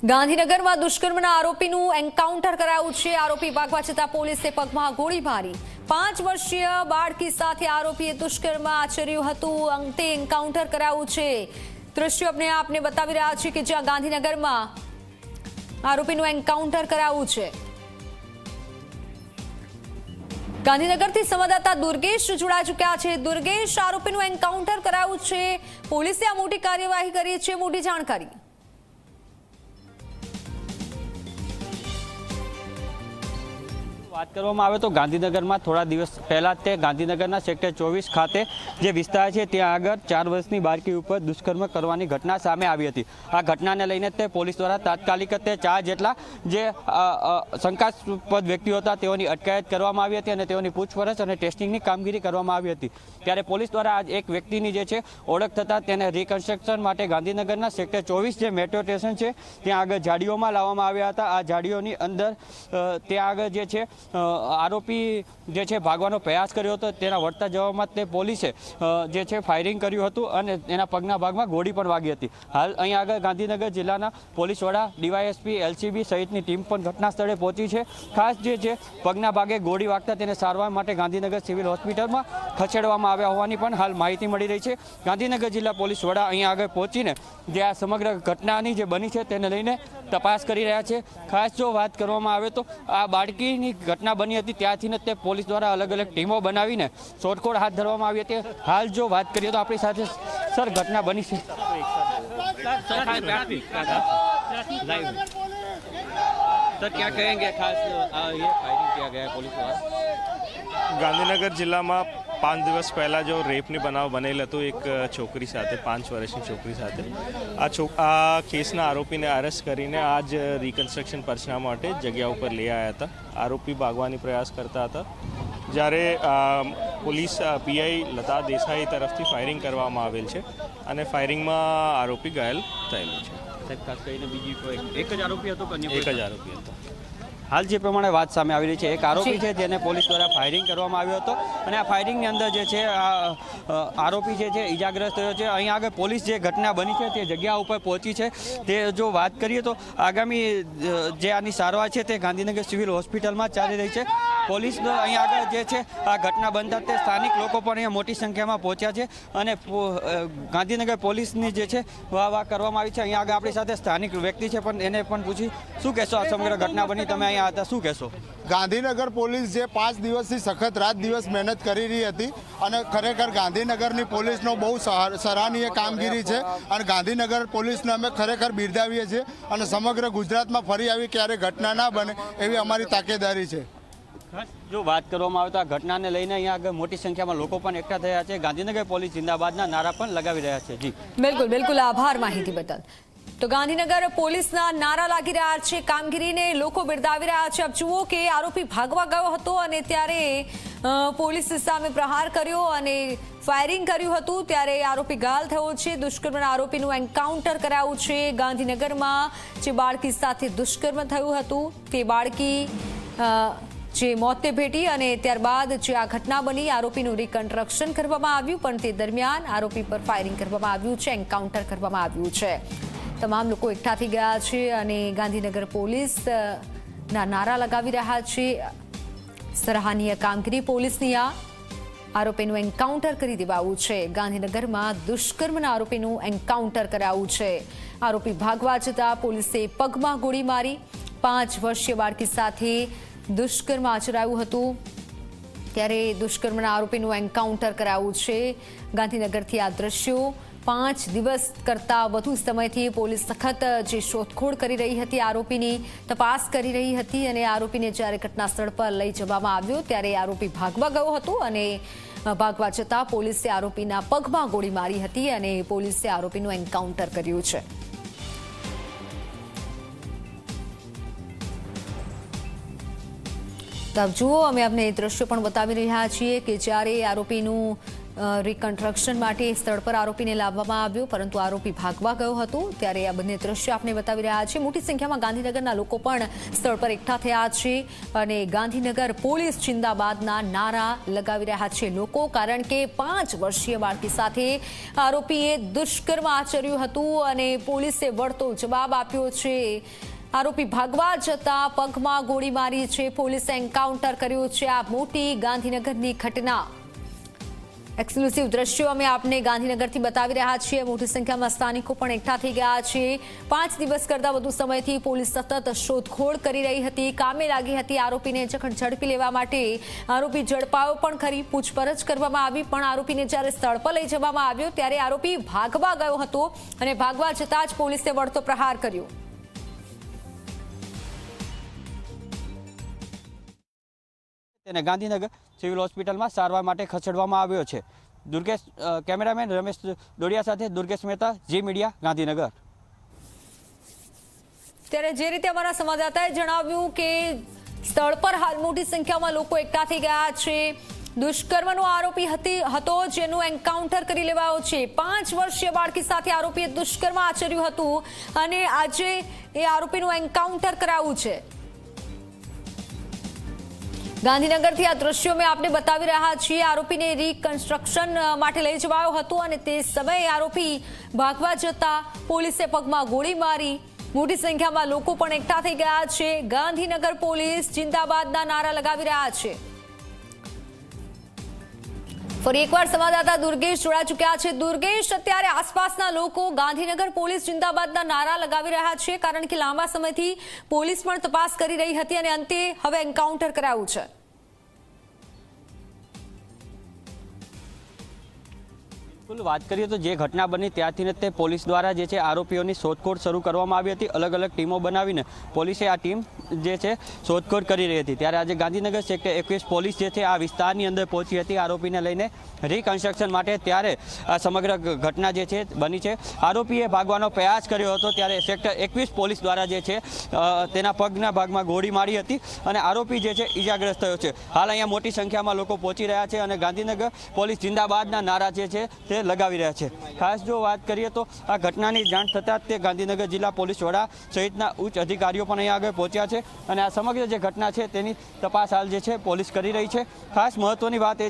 ગાંધીનગરમાં દુષ્કર્મના આરોપીનું એન્કાઉન્ટર કરાયું છે। આરોપી ભાગવા છતાં પોલીસે પગમાં ગોળી મારી। 5 વર્ષીય બાળકી સાથે આરોપીએ દુષ્કર્મ આચર્યું હતું। અંતે એન્કાઉન્ટર કરાયું છે। દ્રશ્યો આપને બતાવી રહ્યા છે કે જ્યાં ગાંધીનગરમાં આરોપીનું એન્કાઉન્ટર કરાયું છે। ગાંધીનગરથી સંવાદદાતા દુર્ગેશ જોડાઈ ચૂક્યા છે। દુર્ગેશ, આરોપીનું એન્કાઉન્ટર કરાયું છે, પોલીસે આ મોટી કાર્યવાહી કરી છે, મોટી જાણકારી। વાત કરવામાં આવે તો ગાંધીનગરમાં થોડા દિવસ પહેલા તે ગાંધીનગરના સેક્ટર 24 ખાતે જે વિસ્તાર છે ત્યાં આગળ 4 વર્ષની બાળકી ઉપર દુષ્કર્મ કરવાની ઘટના સામે આવી હતી। આ ઘટનાને લઈને તે પોલીસ દ્વારા તાત્કાલિક તે 4 જેટલા જે શંકાસ્પદ વ્યક્તિઓ હતા તેઓની અટકાયત કરવામાં આવી હતી અને તેઓની પૂછપરછ અને ટેસ્ટિંગની કામગીરી કરવામાં આવી હતી। ત્યારે પોલીસ દ્વારા આજ એક વ્યક્તિની જે છે ઓળખ થતાં તેને રિકન્સ્ટ્રક્શન માટે ગાંધીનગરના સેક્ટર 24 જે મેટ્રો સ્ટેશન છે ત્યાં આગળ જાડીઓમાં લાવવામાં આવ્યા હતા। આ જાડીઓની અંદર ત્યાં આગળ જે છે આરોપી જે છે ભાગવાનો પ્રયાસ કર્યો હતો। તેના વળતા જવાબમાં તે પોલીસે જે છે ફાયરિંગ કર્યું હતું અને એના પગના ભાગમાં ગોળી પણ વાગી હતી। હાલ અહીં આગળ ગાંધીનગર જિલ્લાના પોલીસ વડા, ડીવાયએસપી, એલસીબી સહિતની ટીમ પણ ઘટના સ્થળે પહોંચી છે। ખાસ જે છે પગના ભાગે ગોળી વાગતા તેને સારવાર માટે ગાંધીનગર સિવિલ હોસ્પિટલમાં ખસેડવામાં આવ્યા હોવાની પણ હાલ માહિતી મળી રહી છે। ગાંધીનગર જિલ્લા પોલીસ વડા અહીં આગળ પહોંચીને જે આ સમગ્ર ઘટનાની જે બની છે તેને લઈને તપાસ કરી રહ્યા છે। ખાસ જો વાત કરવામાં આવે તો આ બાળકીની ઘટના બની હતી ત્યાંથી તે પોલીસ દ્વારા અલગ અલગ ટીમો બનાવીને શોધખોળ હાથ ધરવામાં આવી હતી। હાલ જો વાત કરીએ તો આપણી સાથે સર ઘટના બની છે, सर क्या कहेंगे खास ये फायरिंग किया गया है पुलिस द्वारा? ગાંધીનગર જિલ્લામાં 5 દિવસ પહેલાં જો રેપની બનાવ બનેલ હતો એક છોકરી સાથે, 5 વર્ષની છોકરી સાથે। આ કેસના આરોપીને અરેસ્ટ કરીને આજ રિકન્સ્ટ્રક્શન પર્ચના માટે જગ્યા ઉપર લઈ આવ્યા હતા। આરોપી ભાગવાની પ્રયાસ કરતા હતા જ્યારે પોલીસ પીઆઈ લતા દેસાઈ તરફથી ફાયરિંગ કરવામાં આવેલ છે અને ફાયરિંગમાં આરોપી ઘાયલ થયેલો છે। ખાસ કરીને બીજી કોઈ એક જ આરોપી હતો કે અન્ય એક જ આરોપી હતો। હાલ જે પ્રમાણે વાત સામે આવી રહી છે, એક આરોપી છે જેને પોલીસ દ્વારા ફાયરિંગ કરવામાં આવ્યો હતો અને આ ફાયરિંગની અંદર જે છે આરોપી છે ઈજાગ્રસ્ત થયો છે। અહીં આગળ પોલીસ જે ઘટના બની છે તે જગ્યા ઉપર પહોંચી છે। તે જો વાત કરીએ તો આગામી જે આની સારવાર છે તે ગાંધીનગર સિવિલ હોસ્પિટલમાં ચાલી રહી છે। પોલીસ અહીં આગળ જે છે આ ઘટના બનતા તે સ્થાનિક લોકો પણ અહીંયા મોટી સંખ્યામાં પહોંચ્યા છે અને ગાંધીનગર પોલીસની જે છે વાહ કરવામાં આવી છે। અહીં આગળ આપણી સાથે સ્થાનિક વ્યક્તિ છે પણ એને પણ પૂછી શું કહેશો આ સમગ્ર ઘટના બની, તમે અહીંયા હતા, શું કહેશો? ગાંધીનગર પોલીસ જે 5 દિવસથી સખત રાત દિવસ મહેનત કરી રહી હતી અને ખરેખર ગાંધીનગરની પોલીસનો બહુ સરાહનીય કામગીરી છે અને ગાંધીનગર પોલીસને અમે ખરેખર બિરદાવીએ છીએ અને સમગ્ર ગુજરાતમાં ફરી આવી ક્યારે ઘટના ના બને એવી અમારી તાકેદારી છે। જો વાત કરવામાં આવે તો આ ઘટનાને લઈને અહીંયા આગળ મોટી સંખ્યામાં લોકો પણ એકઠા થયા છે। ગાંધીનગર પોલીસ જિંદાબાદના નારા પણ લગાવી રહ્યા છે। જી બિલકુલ, આભાર માહિતી બદલ। તો ગાંધીનગર પોલીસના નારા લાગી રહ્યા છે, કામગીરીને લોકો બિરદાવી રહ્યા છે। આપ જુઓ કે આરોપી ભાગવા ગયો હતો અને ત્યારે પોલીસ સામે પ્રહાર કર્યો અને ફાયરિંગ કર્યું હતું, ત્યારે આરોપી ઘાયલ થયો છે। દુષ્કર્મના આરોપીનું એન્કાઉન્ટર કરાયું છે। ગાંધીનગરમાં જે બાળકી સાથે દુષ્કર્મ થયું હતું તે બાળકી જે મોતને ભેટી અને ત્યારબાદ જે આ ઘટના બની, આરોપીનું રિકન્સ્ટ્રક્શન કરવામાં આવ્યું પણ તે દરમિયાન આરોપી પર ફાયરિંગ કરવામાં આવ્યું છે, એન્કાઉન્ટર કરવામાં આવ્યું છે। તમામ લોકો એકઠા થઈ ગયા છે અને ગાંધીનગર પોલીસના નારા લગાવી રહ્યા છે। સરાહનીય કામગીરી પોલીસની। આ આરોપીનું એન્કાઉન્ટર કરી દેવાયું છે। ગાંધીનગરમાં દુષ્કર્મના આરોપીનું એન્કાઉન્ટર કરાયું છે। આરોપી ભાગવા જતાં પોલીસે પગમાં ગોળી મારી। 5 વર્ષીય બાળકી સાથે દુષ્કર્મ આચરાયું હતું ત્યારે દુષ્કર્મના આરોપીનું એન્કાઉન્ટર કરાયું છે। ગાંધીનગરથી આ દ્રશ્યો 5 દિવસ કરતાં વધુ સમયથી પોલીસ સખત જે શોધખોળ કરી રહી હતી, આરોપીની તપાસ કરી રહી હતી અને આરોપીને જ્યારે ઘટના સ્થળ પર લઈ જવામાં આવ્યો ત્યારે આરોપી ભાગવા ગયો હતો અને ભાગવા જતાં પોલીસે આરોપીના પગમાં ગોળી મારી હતી અને પોલીસે આરોપીનું એન્કાઉન્ટર કર્યું છે। તબ જુઓ, અમે આપને એ દ્રશ્યો પણ બતાવી રહ્યા છીએ કે જ્યારે આરોપીનું રિકન્સ્ટ્રક્શન માટે સ્થળ પર આરોપીને લાવવામાં આવ્યો, પરંતુ આરોપી ભાગવા ગયો હતો। ત્યારે આ બંને દ્રશ્યો આપને બતાવી રહ્યા છે। મોટી સંખ્યામાં ગાંધીનગરના લોકો પણ સ્થળ પર એકઠા થયા છે અને ગાંધીનગર પોલીસ જિંદાબાદના નારા લગાવી રહ્યા છે લોકો, કારણ કે 5 વર્ષીય બાળકી સાથે આરોપીએ દુષ્કર્મ આચર્યું હતું અને પોલીસે વળતો જવાબ આપ્યો છે। આરોપી ભાગવા જતા પગમાં ગોળી મારી છે, પોલીસે એન્કાઉન્ટર કર્યું છે। આ મોટી ગાંધીનગરની ઘટના, એક્સક્લુસિવ દ્રશ્યો અમે આપને ગાંધીનગરથી બતાવી રહ્યા છીએ। મોટી સંખ્યામાં સ્થાનિકો પણ એકઠા થઈ ગયા છે। 5 દિવસ કરતાં વધુ સમયથી પોલીસ સતત શોધખોળ કરી રહી હતી, કામે લાગી હતી આરોપીને ઝડપી લેવા માટે। આરોપી ઝડપાયો પણ ખરી, પૂછપરછ કરવામાં આવી, પણ આરોપીને જ્યારે સ્થળ પર લઈ જવામાં આવ્યો ત્યારે આરોપી ભાગવા ગયો હતો અને ભાગવા જતાં જ પોલીસે વળતો પ્રહાર કર્યો। તેને ગાંધીનગર સિવિલ હોસ્પિટલમાં સારવાર માટે ખસેડવામાં આવ્યો છે। દુર્ગેશ કેમેરામેન રમેશ દોડિયા સાથે દુર્ગેશ મહેતા, જી મીડિયા, ગાંધીનગર। ત્યારે જે રીતે અમારા સંવાદદાતાએ જણાવ્યું કે સ્થળ પર હાલ મોટી સંખ્યામાં લોકો એકઠા થઈ ગયા છે। દુષ્કર્મનો આરોપી હતો જેનું એન્કાઉન્ટર કરી લેવાયો છે। 5 વર્ષીય બાળકી સાથે આરોપીએ દુષ્કર્મ આચર્યું હતું અને આજે એ આરોપીનું એન્કાઉન્ટર કરાયું છે। ગાંધીનગરથી આ દ્રશ્યો મેં આપને બતાવી રહ્યા છીએ। આરોપીને રિકન્સ્ટ્રક્શન માટે લઈ જવાયો હતો અને તે સમયે આરોપી ભાગવા જતા પોલીસે પગમાં ગોળી મારી। મોટી સંખ્યામાં લોકો પણ એકઠા થઈ ગયા છે। ગાંધીનગર પોલીસ જિંદાબાદના નારા લગાવી રહ્યા છે। ફરી એકવાર સંવાદદાતા દુર્ગેશ જોડા ચૂક્યા છે। દુર્ગેશ, અત્યારે આસપાસના લોકો ગાંધીનગર પોલીસ જિંદાબાદના નારા લગાવી રહ્યા છે, કારણ કે લાંબા સમયથી પોલીસ પણ તપાસ કરી રહી હતી અને અંતે હવે એન્કાઉન્ટર કરાયું છે। વાત કરીએ તો જે ઘટના બની ત્યારથી તે પોલીસ દ્વારા જે છે આરોપીઓની શોધખોળ શરૂ કરવામાં આવી હતી। અલગ અલગ ટીમો બનાવીને પોલીસે આ ટીમ જે છે શોધખોળ કરી રહી હતી। ત્યારે આજે ગાંધીનગર સેક્ટર 21 પોલીસ જે છે આ વિસ્તારની અંદર પહોંચી હતી આરોપીને લઈને રિકન્સ્ટ્રક્શન માટે। ત્યારે આ સમગ્ર ઘટના જે છે બની છે। આરોપીએ ભાગવાનો પ્રયાસ કર્યો હતો, ત્યારે સેક્ટર 21 પોલીસ દ્વારા જે છે તેના પગના ભાગમાં ગોળી મારી હતી અને આરોપી જે છે ઈજાગ્રસ્ત થયો છે। હાલ અહીંયા મોટી સંખ્યામાં લોકો પહોંચી રહ્યા છે અને ગાંધીનગર પોલીસ જિંદાબાદના નારા જે છે તે લગાવી રહ્યા છે। ખાસ જો વાત કરીએ તો આ ઘટનાની જાણ થતાં જ તે ગાંધીનગર જિલ્લા પોલીસ વડા સહિતના ઉચ્ચ અધિકારીઓ પણ અહીંયા આગળ પહોંચ્યા છે અને આ સમગ્ર જે ઘટના છે તેની તપાસ હાલ જે છે પોલીસ કરી રહી છે। ખાસ મહત્વની વાત એ છે